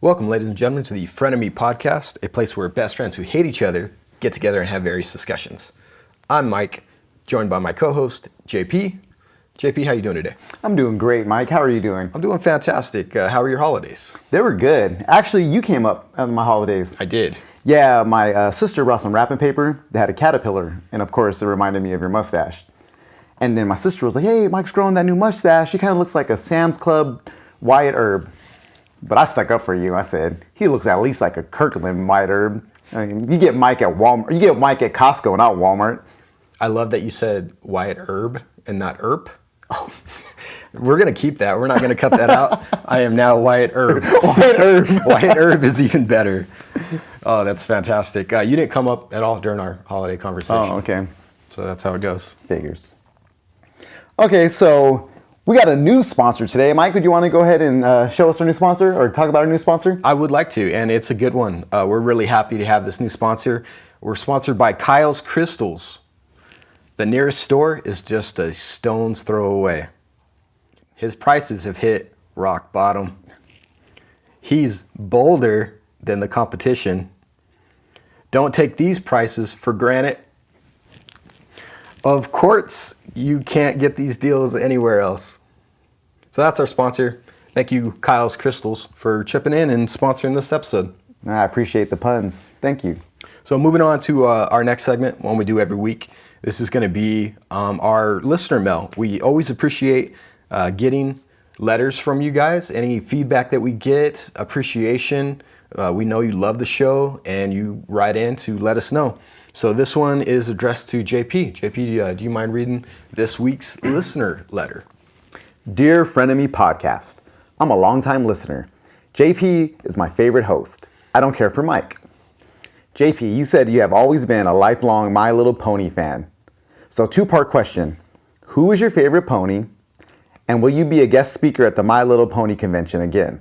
Welcome, ladies and gentlemen, to the Frienemy Podcast, a place where best friends who hate each other get together and have various discussions. I'm Mike, joined by my co-host, JP. JP, how you doing today? I'm doing great, Mike. How are you doing? I'm doing fantastic. How were your holidays? They were good. Actually, you came up on my holidays. I did. Yeah, my sister brought some wrapping paper that had a caterpillar, and of course, it reminded me of your mustache. And then my sister was like, hey, Mike's growing that new mustache. He kind of looks like a Sam's Club Wyatt Herb. But I stuck up for you. I said, he looks at least like a Kirkland Wyatt Herb. I mean, you get Mike at Walmart. You get Mike at Costco, not Walmart. I love that you said Wyatt Herb and not Earp. Oh, we're going to keep that. We're not going to cut that out. I am now Wyatt Herb. Wyatt Herb. Wyatt Herb is even better. Oh, that's fantastic. You didn't come up at all during our holiday conversation. Oh, okay. So that's how it goes. Figures. Okay, so we got a new sponsor today. Mike, would you want to go ahead and show us our new sponsor or talk about our new sponsor? I would like to, and it's a good one. We're really happy to have this new sponsor. We're sponsored by Kyle's Crystals. The nearest store is just a stone's throw away. His prices have hit rock bottom. He's bolder than the competition. Don't take these prices for granted. Of course, you can't get these deals anywhere else. So that's our sponsor. Thank you, Kyle's Crystals, for chipping in and sponsoring this episode. I appreciate the puns. Thank you. So moving on to our next segment, one we do every week. This is going to be our listener mail. We always appreciate getting letters from you guys. Any feedback that we get, appreciation. We know you love the show and you write in to let us know. So this one is addressed to JP. JP, do you mind reading this week's listener letter? Dear Frienemy Podcast, I'm a longtime listener. JP is my favorite host. I don't care for Mike. JP, you said you have always been a lifelong My Little Pony fan. So two-part question. Who is your favorite pony? And will you be a guest speaker at the My Little Pony convention again?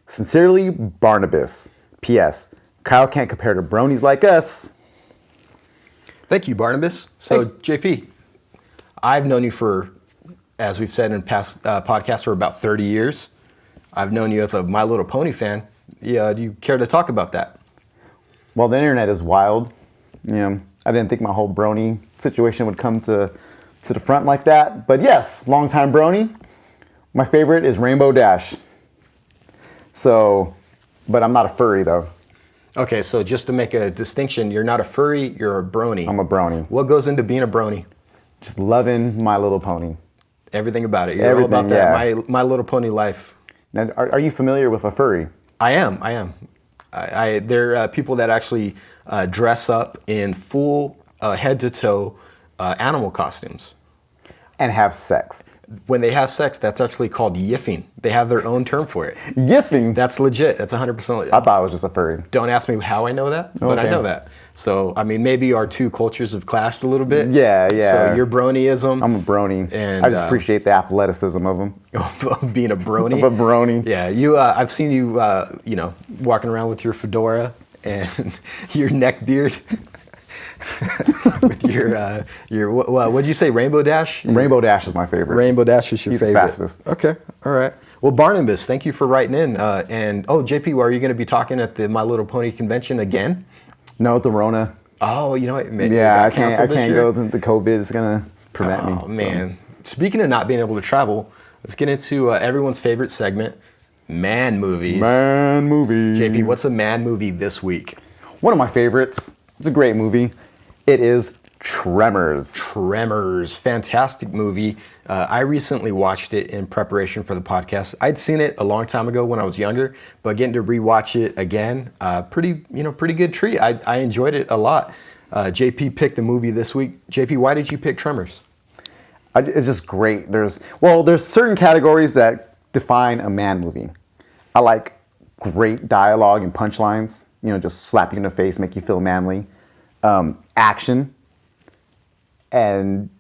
Sincerely, Barnabas. P.S. Kyle can't compare to bronies like us. Thank you, Barnabas. So, JP, I've known you for, as we've said in past podcasts, for about 30 years. I've known you as a My Little Pony fan. Yeah, do you care to talk about that? Well, the internet is wild. You know, I didn't think my whole brony situation would come to the front like that. But yes, longtime brony. My favorite is Rainbow Dash. So, but I'm not a furry though. Okay, so just to make a distinction, you're not a furry, you're a brony. I'm a brony. What goes into being a brony? Just loving My Little Pony. Everything about it. You're all about that. Yeah. My Little Pony life. Now, are you familiar with a furry? I am. There are people that actually dress up in full head to toe animal costumes. And have sex. When they have sex, that's actually called yiffing. They have their own term for it. Yiffing? That's legit. That's 100% legit. I thought it was just a furry. Don't ask me how I know that, but I know that. So, I mean, maybe our two cultures have clashed a little bit. Yeah. So you're bronyism. I'm a brony. And I just appreciate the athleticism of them. Of being a brony. Of a brony. Yeah, I've seen you, walking around with your fedora and your neck beard. With your what did you say? Rainbow Dash? Rainbow Dash is my favorite. Rainbow Dash is your He's favorite. the fastest. Okay, all right. Well, Barnabas, thank you for writing in. JP, are you going to be talking at the My Little Pony convention again? No, the Rona. Oh, you know what? Yeah, I can't go. The COVID is gonna prevent me. Oh man. So. Speaking of not being able to travel, let's get into everyone's favorite segment, man movies. Man movie. JP, what's a man movie this week? One of my favorites. It's a great movie. It is Tremors. Tremors, fantastic movie. I recently watched it in preparation for the podcast. I'd seen it a long time ago when I was younger, but getting to rewatch it again, pretty good treat. I enjoyed it a lot. JP picked the movie this week. JP, why did you pick Tremors? It's just great. There's certain categories that define a man movie. I like great dialogue and punchlines. Just slap you in the face, make you feel manly. Action, and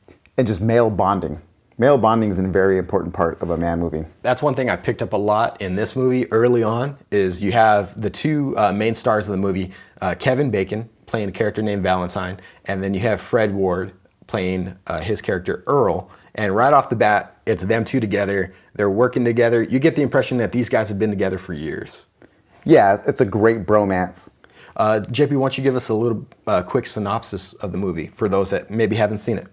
just male bonding. Male bonding is a very important part of a man movie. That's one thing I picked up a lot in this movie early on, is you have the two main stars of the movie, Kevin Bacon playing a character named Valentine, and then you have Fred Ward playing his character Earl. And right off the bat, it's them two together. They're working together. You get the impression that these guys have been together for years. Yeah, it's a great bromance. JP, why don't you give us a little quick synopsis of the movie for those that maybe haven't seen it?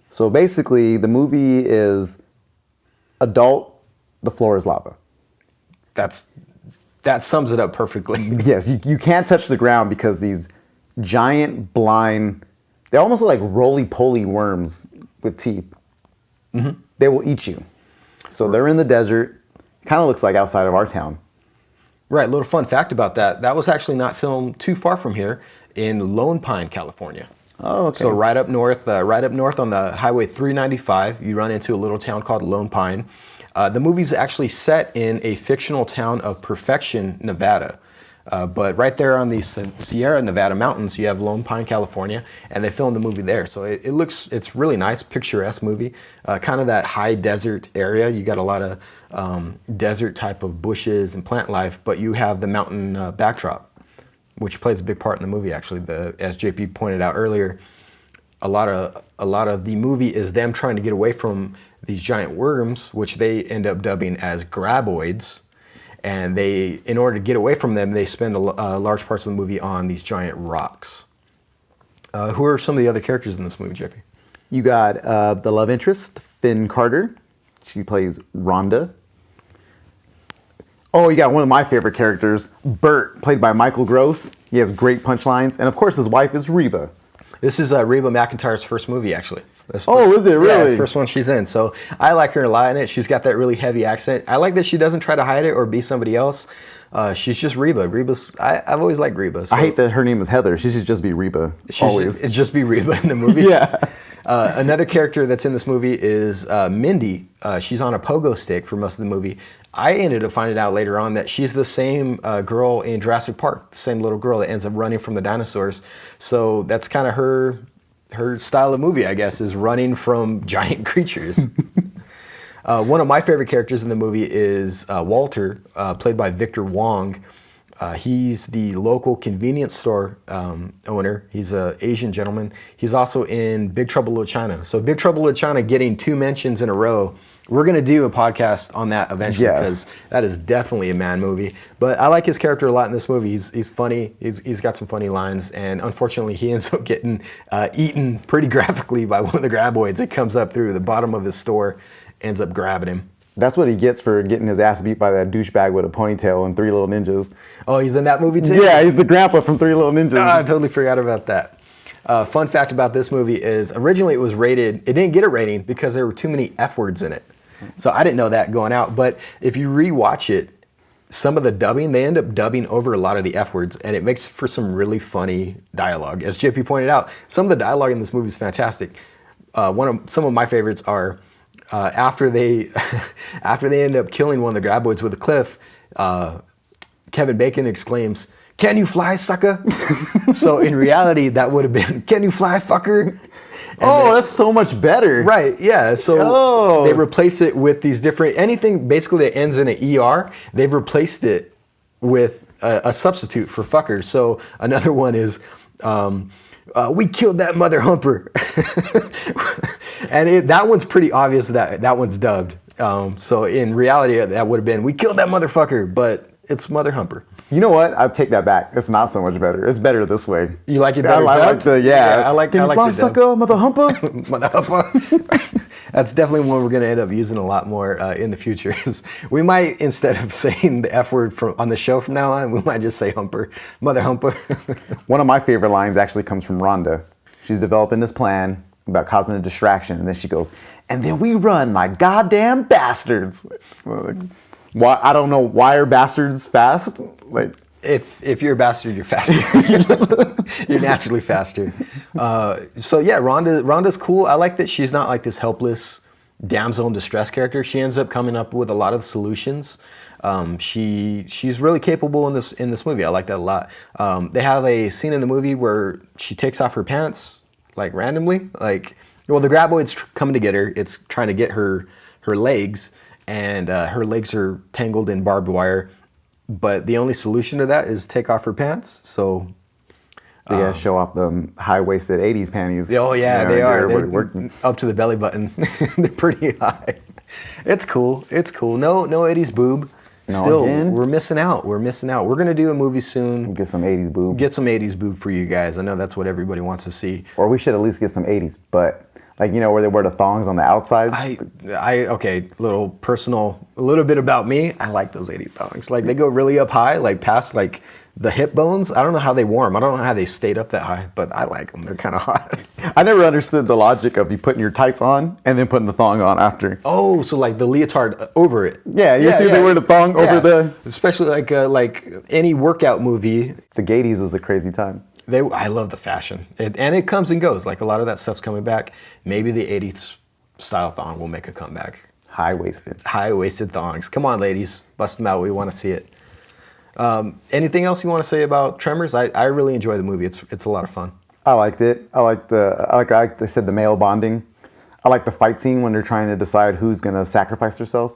So basically, the movie is adult, the floor is lava. That sums it up perfectly. Yes, you can't touch the ground because these giant blind, they almost look like roly-poly worms with teeth. Mm-hmm. They will eat you. So they're in the desert. Kind of looks like outside of our town. Right, a little fun fact about that. That was actually not filmed too far from here in Lone Pine, California. Oh, okay. So right up north on the Highway 395, you run into a little town called Lone Pine. The movie's actually set in a fictional town of Perfection, Nevada. But right there on the Sierra Nevada mountains, you have Lone Pine, California, and they filmed the movie there. So it's really nice, picturesque movie. Kind of that high desert area. You got a lot of desert type of bushes and plant life, but you have the mountain backdrop, which plays a big part in the movie, actually. As JP pointed out earlier, a lot of the movie is them trying to get away from these giant worms, which they end up dubbing as graboids. And in order to get away from them, they spend large parts of the movie on these giant rocks. Who are some of the other characters in this movie, JP? You got the love interest, Finn Carter. She plays Rhonda. Oh, you got one of my favorite characters, Bert, played by Michael Gross. He has great punchlines. And of course, his wife is Reba. This is Reba McEntire's first movie, actually. Is it really? Yeah, it's the first one she's in. So I like her a lot in it. She's got that really heavy accent. I like that she doesn't try to hide it or be somebody else. She's just Reba. I've always liked Reba. So. I hate that her name is Heather. She should just be Reba. It'd just be Reba in the movie. Yeah. Another character that's in this movie is Mindy. She's on a pogo stick for most of the movie. I ended up finding out later on that she's the same girl in Jurassic Park, the same little girl that ends up running from the dinosaurs. So that's kind of her style of movie, I guess, is running from giant creatures. One of my favorite characters in the movie is Walter, played by Victor Wong. He's the local convenience store owner. He's an Asian gentleman. He's also in Big Trouble in Little China. So Big Trouble in Little China getting 2 mentions in a row. We're going to do a podcast on that eventually because that is definitely a man movie. But I like his character a lot in this movie. He's funny. He's got some funny lines. And unfortunately, he ends up getting eaten pretty graphically by one of the graboids. It comes up through the bottom of his store, ends up grabbing him. That's what he gets for getting his ass beat by that douchebag with a ponytail and 3 Little Ninjas. Oh, he's in that movie too? Yeah, he's the grandpa from 3 Little Ninjas. I totally forgot about that. Fun fact about this movie is originally it was rated, it didn't get a rating because there were too many F words in it. So I didn't know that going out. But if you rewatch it, some of the dubbing, they end up dubbing over a lot of the F words, and it makes for some really funny dialogue. As JP pointed out, some of the dialogue in this movie is fantastic. Some of my favorites are after they end up killing one of the graboids with a cliff, Kevin Bacon exclaims, "Can you fly, sucker?" So in reality, that would have been, "Can you fly, fucker?" That's so much better. Right, yeah. So they replace it with these different, anything basically that ends in an ER, they've replaced it with a substitute for fucker. So another one is, "We killed that mother humper." And that one's pretty obvious that one's dubbed. So in reality, that would have been, "We killed that motherfucker," but it's mother humper. You know what? I'll take that back. It's not so much better. It's better this way. You like it better? I like the, yeah. I like Can you fly, sucker, mother humper? Mother humper. That's definitely one we're going to end up using a lot more in the future. We might, instead of saying the F word on the show from now on, we might just say humper. Mother humper. One of my favorite lines actually comes from Rhonda. She's developing this plan about causing a distraction, and then she goes, "And then we run like goddamn bastards." Why? I don't know. Why are bastards fast? Like, if you're a bastard, you're faster. You're naturally faster. So yeah, Rhonda's cool. I like that she's not like this helpless damsel in distress character. She ends up coming up with a lot of solutions. She's really capable in this movie. I like that a lot. They have a scene in the movie where she takes off her pants like randomly. Like, well, the graboid's coming to get her. It's trying to get her legs. And her legs are tangled in barbed wire. But the only solution to that is take off her pants. So they gotta show off the high-waisted 80s panties. Oh yeah, they are. They're up to the belly button. They're pretty high. It's cool. No 80s boob. Still, again? we're missing out. We're going to do a movie soon. Get some 80s boob. Get some 80s boob for you guys. I know that's what everybody wants to see. Or we should at least get some 80s, but like, where they wear the thongs on the outside. Okay, little personal, a little bit about me. I like those 80s thongs. Like, they go really up high, like past like the hip bones. I don't know how they wore them. I don't know how they stayed up that high, but I like them. They're kind of hot. I never understood the logic of you putting your tights on and then putting the thong on after. Oh, so like the leotard over it. Yeah, they wear the thong over the... Especially like any workout movie. The 80s was a crazy time. I love the fashion. And it comes and goes. Like, a lot of that stuff's coming back. Maybe the 80s style thong will make a comeback. High-waisted thongs. Come on, ladies. Bust them out. We want to see it. Anything else you want to say about Tremors? I really enjoy the movie. It's a lot of fun. I liked it. I like they said, the male bonding. I like the fight scene when they're trying to decide who's going to sacrifice themselves.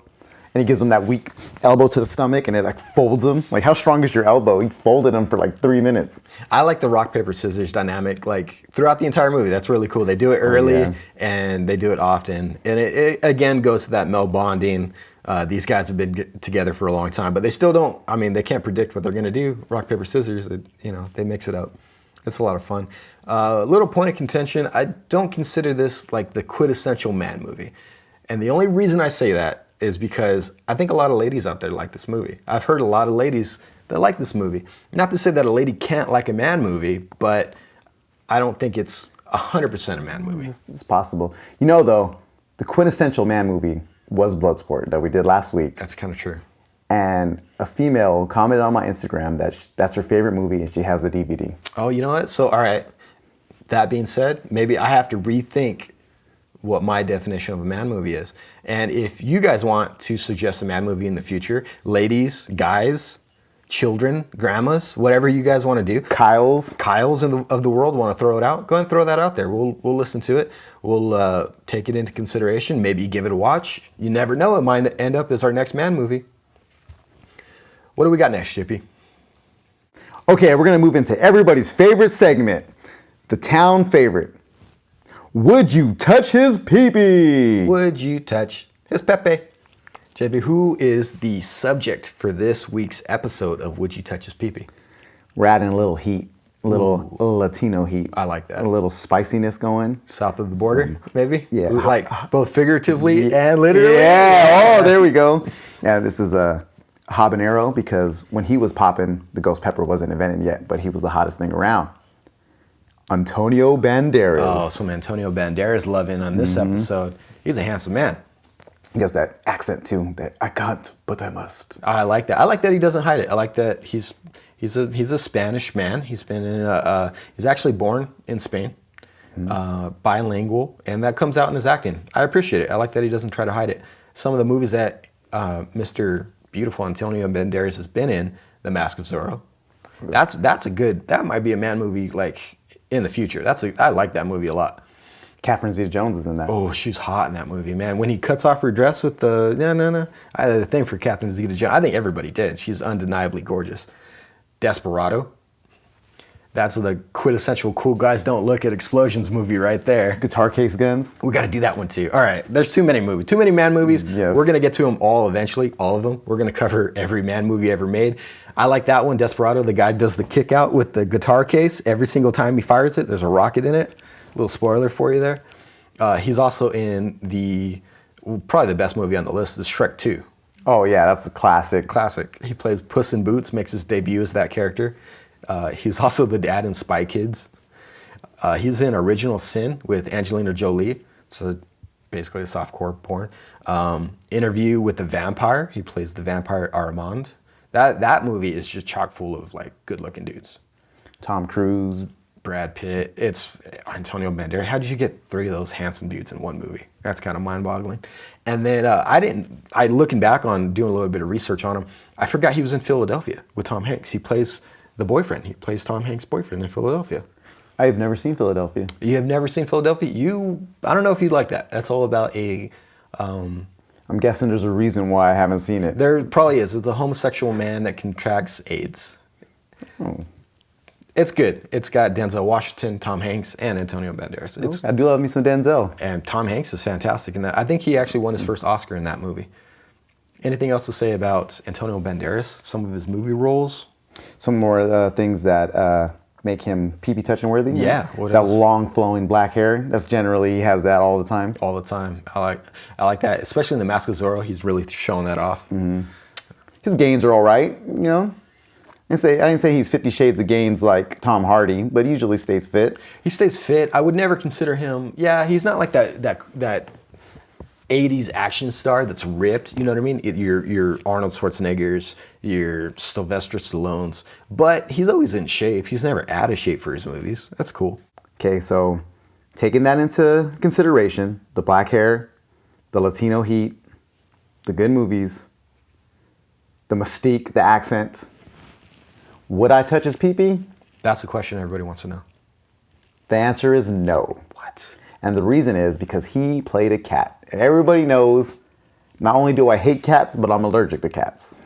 And he gives them that weak elbow to the stomach, and it like folds them. Like, how strong is your elbow? He folded them for like 3 minutes. I like the rock, paper, scissors dynamic, like, throughout the entire movie. That's really cool. They do it early, and they do it often. And it again goes to that male bonding. These guys have been together for a long time, but they still don't, they can't predict what they're going to do. Rock, paper, scissors, they mix it up. It's a lot of fun. Little point of contention, I don't consider this like the quintessential man movie. And the only reason I say that is because I think a lot of ladies out there like this movie. I've heard a lot of ladies that like this movie. Not to say that a lady can't like a man movie, but I don't think it's 100% a man movie. It's possible. Though, the quintessential man movie was Bloodsport that we did last week. That's kind of true. And a female commented on my Instagram that that's her favorite movie and she has the DVD. Oh, you know what? So, all right. That being said, maybe I have to rethink what my definition of a man movie is. And if you guys want to suggest a man movie in the future, ladies, guys, children, grandmas, whatever you guys want to do. Kyles of the world want to throw it out. Go ahead and throw that out there. We'll listen to it. We'll take it into consideration. Maybe give it a watch. You never know. It might end up as our next man movie. What do we got next, Chippy? Okay, we're going to move into everybody's favorite segment, the town favorite. Would you touch his peepee? Would you touch his Pepe? JB, who is the subject for this week's episode of Would You Touch His Peepee? We're adding a little heat, a little Latino heat. I like that. A little spiciness going. South of the border, maybe? Yeah. Like both figuratively and literally? Yeah, oh, there we go. Yeah, this is a habanero because when he was popping, the ghost pepper wasn't invented yet, but he was the hottest thing around. Antonio Banderas. Oh, some Antonio Banderas loving on this episode. He's a handsome man. He has that accent too, that I can't, but I must. I like that. I like that he doesn't hide it. I like that he's a Spanish man. He's been in he's actually born in Spain, bilingual, and that comes out in his acting. I appreciate it. I like that he doesn't try to hide it. Some of the movies that Mr. Beautiful Antonio Banderas has been in, The Mask of Zorro, that's a good. That might be a man movie like in the future. I like that movie a lot. Catherine Zeta-Jones is in that. Oh, she's hot in that movie, man. When he cuts off her dress with the no. I had a thing for Catherine Zeta-Jones. I think everybody did. She's undeniably gorgeous. Desperado. That's the quintessential cool guys don't look at explosions movie right there. Guitar Case Guns. We got to do that one too. All right, there's too many movies. Too many man movies. Yes. We're going to get to them all eventually, all of them. We're going to cover every man movie ever made. I like that one, Desperado. The guy does the kick out with the guitar case. Every single time he fires it, there's a rocket in it. Little spoiler for you there. He's also in probably the best movie on the list is Shrek 2. Oh yeah, that's a classic. Classic. He plays Puss in Boots, makes his debut as that character. He's also the dad in Spy Kids. He's in Original Sin with Angelina Jolie. So basically a softcore porn. Interview with the Vampire. He plays the vampire Armand. That movie is just chock full of like good-looking dudes. Tom Cruise. Brad Pitt. It's Antonio Banderas. How did you get 3 of those handsome dudes in one movie? That's kind of mind-boggling. And then looking back on doing a little bit of research on him, I forgot he was in Philadelphia with Tom Hanks. He plays the boyfriend. He plays Tom Hanks' boyfriend in Philadelphia. I have never seen Philadelphia. You have never seen Philadelphia? I don't know if you'd like that. That's all about I'm guessing there's a reason why I haven't seen it. There probably is. It's a homosexual man that contracts AIDS. Oh. It's good. It's got Denzel Washington, Tom Hanks, and Antonio Banderas. I do love me some Denzel. And Tom Hanks is fantastic in that. I think he actually won his first Oscar in that movie. Anything else to say about Antonio Banderas? Some of his movie roles? Some more things that make him pee-pee touching worthy. Yeah. What that else? long flowing black hair. That's generally, he has that all the time. All the time. I like that, especially in The Mask of Zorro. He's really showing that off. His gains are all right, you know. I didn't say he's 50 Shades of Gains like Tom Hardy, but he usually stays fit. He stays fit. I would never consider him. Yeah, he's not like that 80s action star that's ripped. You know what I mean? Your Arnold Schwarzeneggers, your Sylvester Stallones. But he's always in shape. He's never out of shape for his movies. That's cool. Okay, so taking that into consideration, the black hair, the Latino heat, the good movies, the mystique, the accent. Would I touch his pee-pee? That's the question everybody wants to know. The answer is no. What? And the reason is because he played a cat. And everybody knows, not only do I hate cats, but I'm allergic to cats.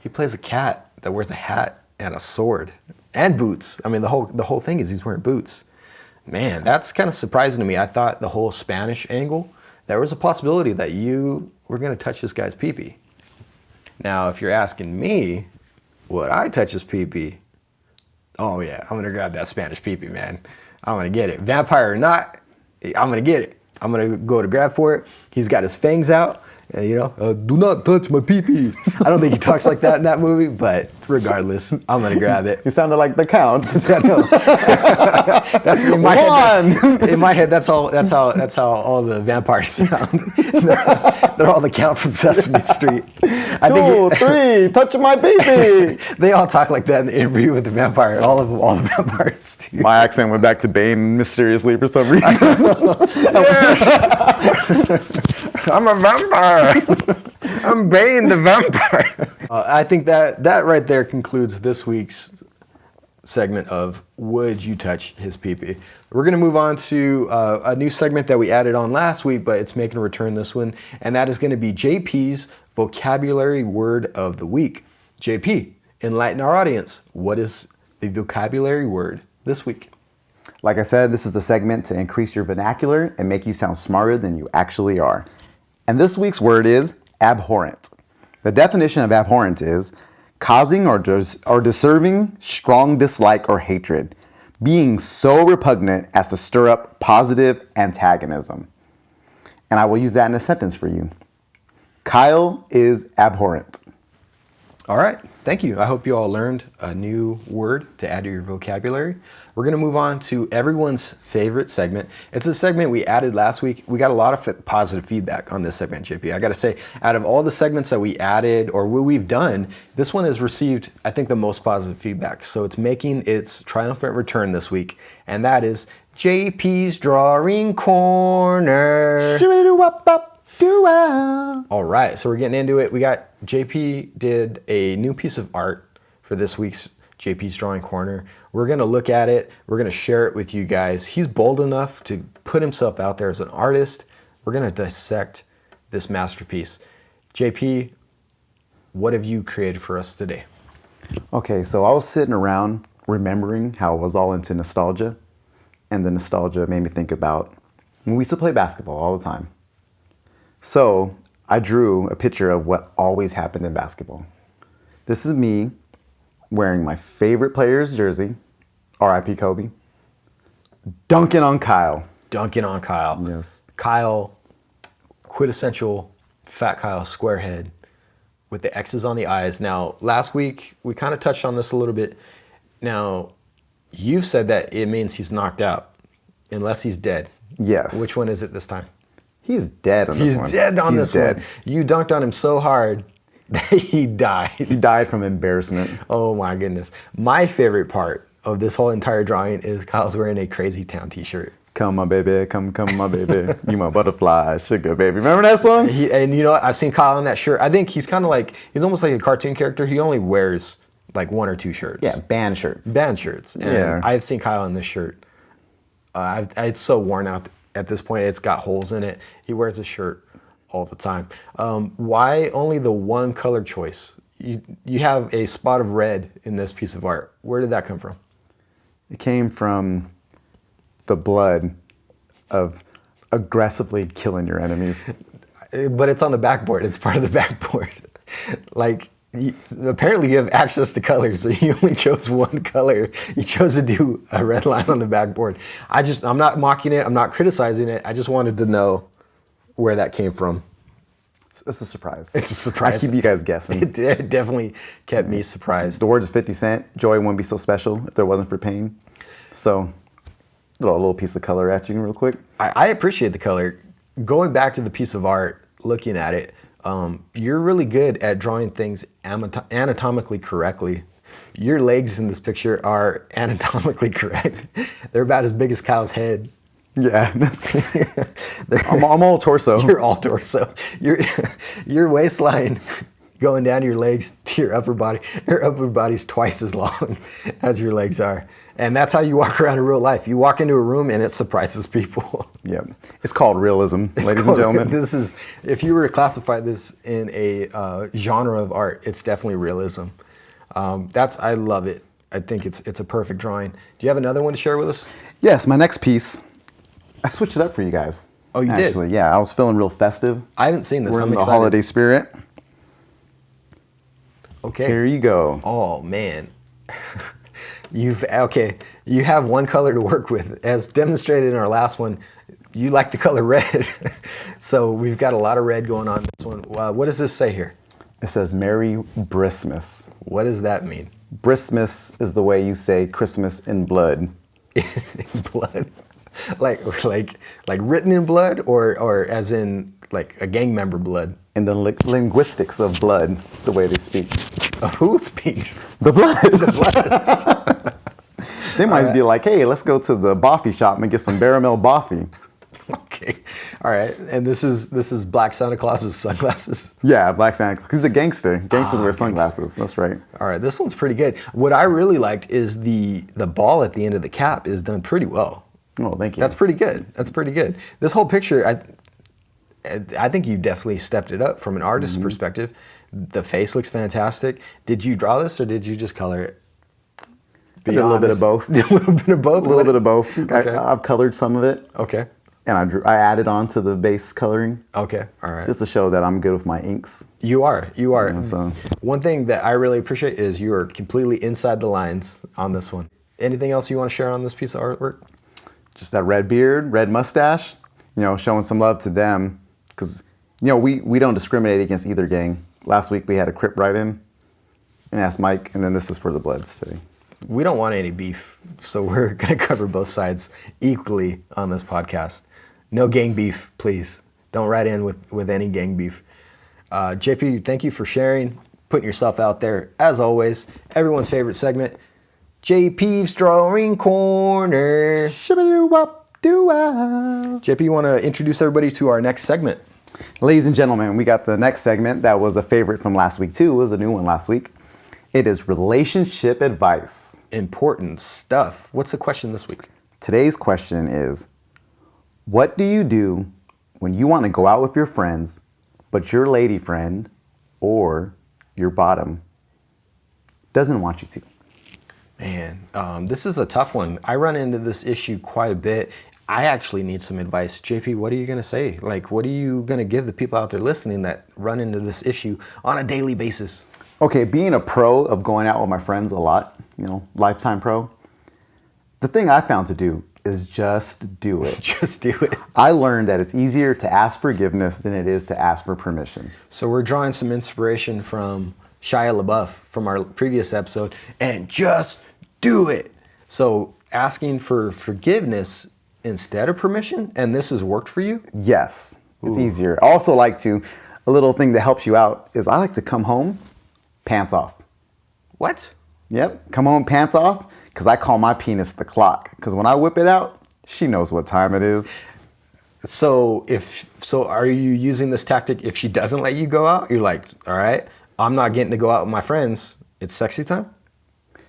He plays a cat that wears a hat and a sword and boots. I mean, the whole thing is he's wearing boots. Man, that's kind of surprising to me. I thought the whole Spanish angle, there was a possibility that you were going to touch this guy's pee-pee. Now, if you're asking me, would I touch his pee-pee? Oh yeah, I'm going to grab that Spanish pee-pee, man. I'm going to get it. Vampire or not, I'm going to get it. I'm going to go to grab for it. He's got his fangs out. Do not touch my pee-pee. I don't think he talks like that in that movie, but regardless, I'm going to grab it. You sounded like the Count. That's in my head. In my head, that's how all the vampires sound. They're all the Count from Sesame Street. 2, 3, touch my pee-pee. They all talk like that in the interview with the vampire. All the vampires do. My accent went back to Bane mysteriously for some reason. I'm a vampire. I'm Bane the vampire. I think that right there concludes this week's segment of Would You Touch His Pee-Pee? We're going to move on to a new segment that we added on last week, but it's making a return this one, and that is going to be JP's Vocabulary Word of the Week. JP, enlighten our audience. What is the vocabulary word this week? Like I said, this is the segment to increase your vernacular and make you sound smarter than you actually are. And this week's word is abhorrent. The definition of abhorrent is causing or deserving strong dislike or hatred, being so repugnant as to stir up positive antagonism. And I will use that in a sentence for you. Kyle is abhorrent. All right, thank you. I hope you all learned a new word to add to your vocabulary. We're going to move on to everyone's favorite segment. It's a segment we added last week. We got a lot of positive feedback on this segment, JP. I got to say, out of all the segments that we added or what we've done, this one has received, I think, the most positive feedback. So it's making its triumphant return this week, and that is JP's Drawing Corner. All right, so we're getting into it. We got JP did a new piece of art for this week's JP's Drawing Corner. We're going to look at it. We're going to share it with you guys. He's bold enough to put himself out there as an artist. We're going to dissect this masterpiece. JP, what have you created for us today? Okay, so I was sitting around remembering how I was all into nostalgia, and the nostalgia made me think about when we used to play basketball all the time. So I drew a picture of what always happened in basketball. This is me wearing my favorite player's jersey, R.I.P. Kobe, dunking on Kyle. Dunking on Kyle. Yes. Kyle, quintessential fat Kyle, squarehead with the X's on the eyes. Now, last week, we kind of touched on this a little bit. Now, you've said that it means he's knocked out unless he's dead. Yes. Which one is it this time? He's dead on this one. He's dead on this one. You dunked on him so hard that he died. He died from embarrassment. Oh my goodness. My favorite part of this whole entire drawing is Kyle's wearing a Crazy Town t-shirt. Come my baby, come my baby. You my butterfly, sugar baby. Remember that song? And you know what? I've seen Kyle in that shirt. I think he's kind of like, he's almost like a cartoon character. He only wears like 1 or 2 shirts. Yeah, band shirts. Band shirts. And yeah. I've seen Kyle in this shirt. It's so worn out at this point. It's got holes in it. He wears this shirt all the time. Why only the one color choice? You have a spot of red in this piece of art. Where did that come from? It came from the blood of aggressively killing your enemies. But it's on the backboard. It's part of the backboard. Like, apparently you have access to colors, so you only chose one color. You chose to do a red line on the backboard. I'm not mocking it. I'm not criticizing it. I just wanted to know where that came from. It's a surprise. It's a surprise. I keep you guys guessing. It definitely kept me surprised. The words of 50 Cent, joy wouldn't be so special if there wasn't for pain. So, a little piece of color at you real quick. I appreciate the color. Going back to the piece of art, looking at it, you're really good at drawing things anatomically correctly. Your legs in this picture are anatomically correct. They're about as big as Kyle's head. Yeah, I'm all torso. You're all torso. Your waistline going down your legs to your upper body. Your upper body's twice as long as your legs are. And that's how you walk around in real life. You walk into a room and it surprises people. Yep. It's called realism, ladies and gentlemen. This is, if you were to classify this in a genre of art, it's definitely realism. I love it. I think it's a perfect drawing. Do you have another one to share with us? Yes, my next piece, I switched it up for you guys. Oh, you Actually, did? Yeah, I was feeling real festive. I haven't seen this. We're I'm in the excited. holiday spirit. Okay. Here you go. Oh, man. You have one color to work with. As demonstrated in our last one, you like the color red. So we've got a lot of red going on in this one. What does this say here? It says Merry Bristmas. What does that mean? Bristmas is the way you say Christmas in blood. In blood? Like written in blood, or as in like a gang member blood? In the linguistics of blood, the way they speak. Who speaks? The blood. They might be like, hey, let's go to the boffy shop and get some Baramel boffy. Okay, all right. And this is Black Santa Claus with sunglasses. Yeah, Black Santa Claus. He's a gangster. Gangsters wear sunglasses. That's right. All right, this one's pretty good. What I really liked is the ball at the end of the cap is done pretty well. Oh, thank you. That's pretty good. That's pretty good. This whole picture, I think you definitely stepped it up from an artist's perspective. The face looks fantastic. Did you draw this or did you just color it? I did a little bit of both. A little bit of both? A little bit of both. Okay. I've colored some of it. Okay. And I added on to the base coloring. Okay, all right. Just to show that I'm good with my inks. You are. Yeah, so. One thing that I really appreciate is you are completely inside the lines on this one. Anything else you want to share on this piece of artwork? Just that red beard, red mustache, showing some love to them. Because, we don't discriminate against either gang. Last week we had a Crip write-in and asked Mike, and then this is for the Bloods today. We don't want any beef, so we're going to cover both sides equally on this podcast. No gang beef, please. Don't write in with any gang beef. JP, thank you for sharing, putting yourself out there. As always, everyone's favorite segment, JP's Drawing Corner. Shibba-doo-wop-doo-wow. JP, you want to introduce everybody to our next segment? Ladies and gentlemen, we got the next segment that was a favorite from last week too. It was a new one last week. It is relationship advice. Important stuff. What's the question this week? Today's question is, what do you do when you want to go out with your friends, but your lady friend or your bottom doesn't want you to? Man, this is a tough one. I run into this issue quite a bit. I actually need some advice. JP, what are you going to say? Like, what are you going to give the people out there listening that run into this issue on a daily basis? Okay, being a pro of going out with my friends a lot, lifetime pro, the thing I found to do is just do it. Just do it. I learned that it's easier to ask forgiveness than it is to ask for permission. So we're drawing some inspiration from Shia LaBeouf from our previous episode, and just do it. So asking for forgiveness instead of permission, and this has worked for you? Yes, it's easier. I also like to, a little thing that helps you out is I like to come home, pants off. What? Yep, come home, pants off, because I call my penis the clock. Because when I whip it out, she knows what time it is. So are you using this tactic if she doesn't let you go out? You're like, all right, I'm not getting to go out with my friends. It's sexy time?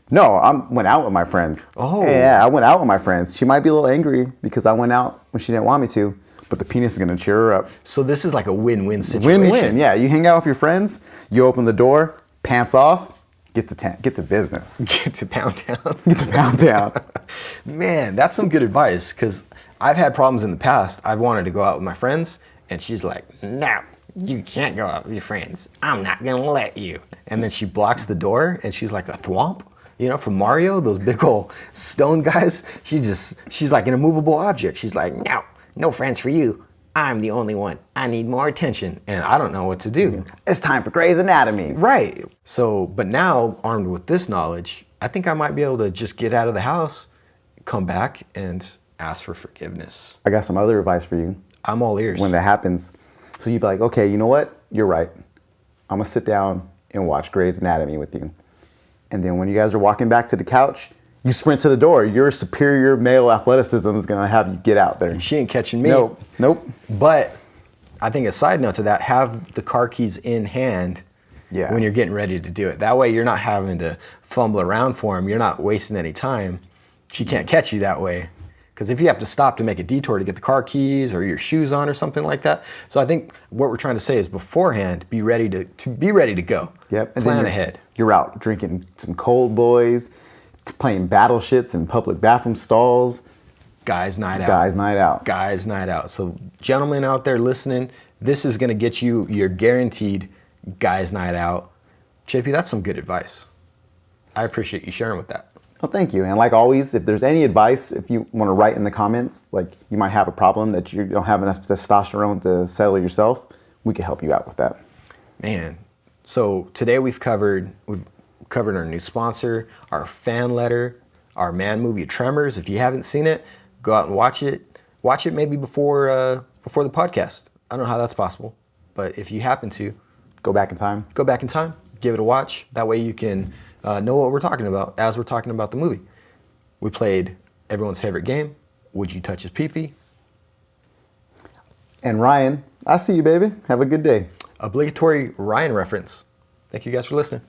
No, I went out with my friends. Oh. Yeah, I went out with my friends. She might be a little angry because I went out when she didn't want me to, but the penis is going to cheer her up. So this is like a win-win situation. Win-win, yeah. You hang out with your friends, you open the door, pants off, get to business. Get to Pound Town. Get to Pound Town. Man, that's some good advice, because I've had problems in the past. I've wanted to go out with my friends, and she's like, no, you can't go out with your friends. I'm not gonna let you. And then she blocks the door, and she's like a thwomp, you know, from Mario, those big old stone guys. She's like an immovable object. She's like, no friends for you. I'm the only one. I need more attention, and I don't know what to do. It's time for Grey's Anatomy. Right. So, but now, armed with this knowledge, I think I might be able to just get out of the house, come back, and ask for forgiveness. I got some other advice for you. I'm all ears. When that happens, so you'd be like, okay, you know what? You're right. I'm gonna sit down and watch Grey's Anatomy with you. And then when you guys are walking back to the couch, you sprint to the door. Your superior male athleticism is gonna have you get out there. She ain't catching me. Nope. But I think a side note to that, have the car keys in hand when you're getting ready to do it. That way you're not having to fumble around for them. You're not wasting any time. She can't catch you that way. Because if you have to stop to make a detour to get the car keys or your shoes on or something like that. So I think what we're trying to say is beforehand, be ready to go. Yep. And Plan then ahead. You're out drinking some cold boys, playing battle shits in public bathroom stalls. Guys night out. Guys night out. Guys night out. So gentlemen out there listening, this is going to get you your guaranteed guys night out. JP, that's some good advice. I appreciate you sharing with that. Well, thank you. And like always, if there's any advice, if you want to write in the comments, like you might have a problem that you don't have enough testosterone to settle yourself, we can help you out with that. Man, so today we've covered our new sponsor, our fan letter, our man movie Tremors. If you haven't seen it, go out and watch it. Watch it maybe before the podcast. I don't know how that's possible, but if you happen to, go back in time, give it a watch. That way you can know what we're talking about as we're talking about the movie. We played everyone's favorite game, Would You Touch His Peepee? And Ryan, I see you, baby. Have a good day. Obligatory Ryan reference. Thank you guys for listening.